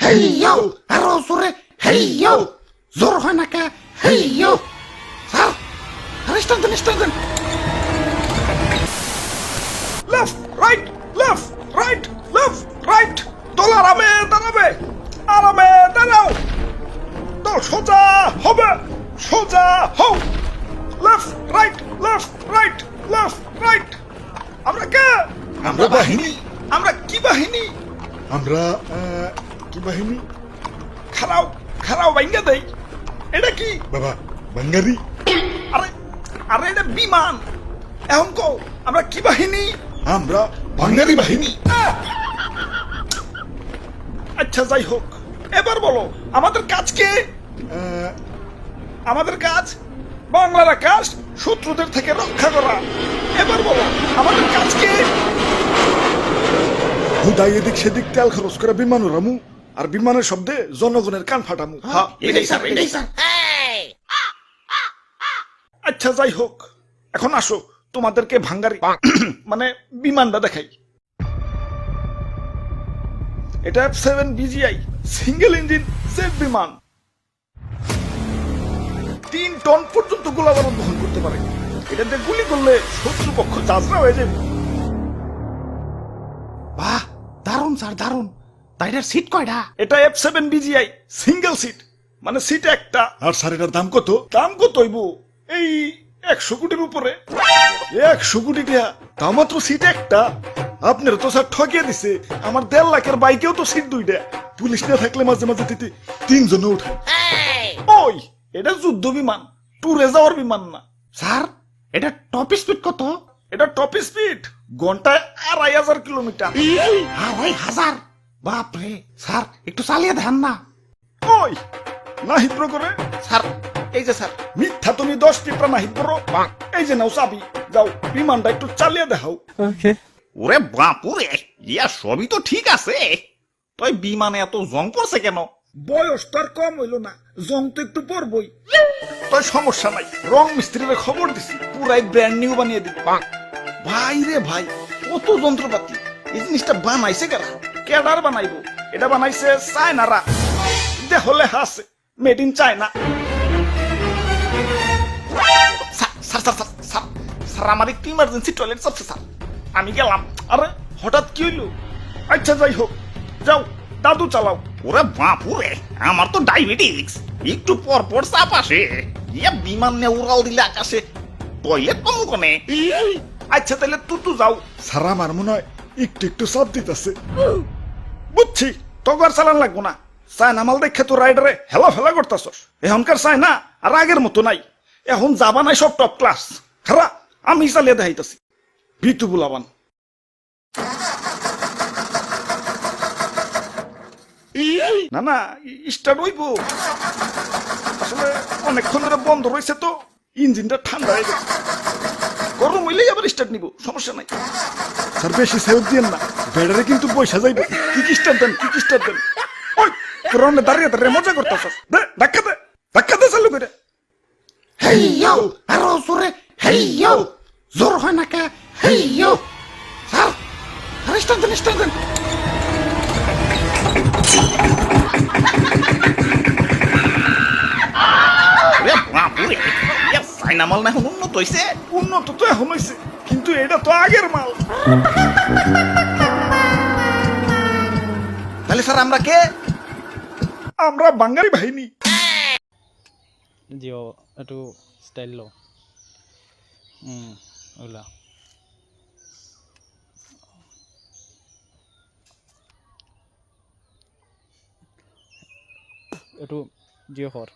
হেইয়ো আরো জোরে হেইয়ো জোর হয় না কে হেইয়ো sir stand then left right left right left right দল আরামে দাঁড়াও দল সোজা হবে সোজা হও লেফট রাইট আমরা কে আমরা বাহিনী আমরা কি বাহিনী আমরা কি বাহিনী খারাও ভাঙ্গা দেই এটা কি বাবা বাঙ্গারি আরে আরে এটা বিমান এখন কও আমরা কি বাহিনী আমরা বাঙ্গারি বাহিনী আচ্ছা যাই হোক এবার বলো আমাদের কাজ কি আমাদের কাজ বাংলার আকাশ শত্রুদের থেকে রক্ষা করা এবার বলো আমাদের কাজ কি হুদাই এদিক সেদিক তেল খরচ করে বিমান উড়ামু আর বিমানের শব্দে জনগণের কান ফাটামু এটাই স্যার আচ্ছা যাই হোক এখন আসো তোমাদেরকে ভাঙ্গারি মানে বিমানটা দেখাই এটা F7 BGI single engine jet বিমান 3 টন পর্যন্ত গোলাবারুদ বহন করতে পারে এটাতে গুলি করলে শত্রুপক্ষ যাত্রা হয়ে যাবে বাহ দারুন স্যার দারুন তাইটার সিট কয়টা এটা F7 BGI সিঙ্গেল সিট মানে সিট একটা আর স্যার এটার দাম কত দাম কত হইব এই 100 কোটির উপরে 100 কোটি টাকা তাও মাত্র সিট একটা আপনার তো স্যার ঠকিয়ে দিছে আমার 1.5 লাখের বাইকেও তো সিট দুইটা পুলিশ না থাকলে মাঝে মাঝে দিতে 3 জনে উঠে ওই এটা যুদ্ধ বিমান ট্যুরে যাওয়ার বিমান না স্যার এটা টপ স্পিড কত এটা টপ স্পিড ঘন্টায় 2500 কিলোমিটার 2500 বাপরে স্যার একটু চালিয়ে দেন না ওই না হিব্র করে স্যার এই যে স্যার মিথ্যা তুমি 10 টিপরা না হিব্র এই যে নাও চাবি যাও বিমানটা একটু চালিয়ে দেখাও ওরে বাপুরে ইয়া সবই তো ঠিক আছে তুই বিমানে এত জং পড়ছে কেন বয়স তো আর কম হইল না জং তো একটু পরবই তোর সমস্যা নাই রং মিস্ত্রির খবর দিছি পুরাই ব্র্যান্ড নিউ বানিয়ে দিবে ভাই রে ভাই কত যন্ত্রপাতি এই জিনিসটা বানাইছে কারা কেডার বানাইবো এটা বানাইছে চায়নারা দেহলে হাসে মেড ইন চায়না স্যার আমার একটু ইমার্জেন্সি টয়লেট চাপছে স্যার আমি গেলাম আরে হঠাৎ কি হইলো আচ্ছা যাই হোক যাও দাদু চালাও ওরে বাপুরে আমার তো ডায়াবেটিস একটু পর পর চাপ আসে ইয়া বিমান নিয়ে উড়াল দিলে আকাশে টয়লেট পাবো কোনে আচ্ছা তাহলে তুই যাও স্যার আমার মনে হয় একটু একটু চাপ দিতেছে বুঝছি তোর চালান লাগবো না চায়না মাল দেখে তো রাইডারে হেলা ফেলা করতেছস এখনকার চায়না আর আগের মতো নাই এখন যাবা নাই সব টপ ক্লাস খারা আমি চালিয়ে দেখাইতেছি ভিতু বুলাবান না না স্টার্ট হইব আসলে অনেকক্ষণ ধরে বন্ধ রয়েছে তো ইঞ্জিনটা ঠান্ডা হয়ে গেছে গরম হইলেই আবার স্টার্ট নিব সমস্যা নাই স্যার বেশি সেভ দিয়েন না ব্যাটারি কিন্তু পয়সা যাইবে কি স্টার্ট দেন ওই পুরনো দাঁড়িয়ে দাঁড়িয়ে মজা করতেছস দে ধাক্কা দে চালু করে হেইয়ো আরো জোরে হেইয়ো জোর হয় না কে হেইয়ো স্যার স্টান দেন ওরে বাপুরে ইয়া চাইনা মাল না এখন উন্নত হইছে উন্নত তো এখন হয়েছে কিন্তু এটা তো আগের মাল তাহলে স্যার আমরা কে আমরা বাঙালি বাহিনী জিও একটু স্টাইল লো ওগুলা একটু জিও ফর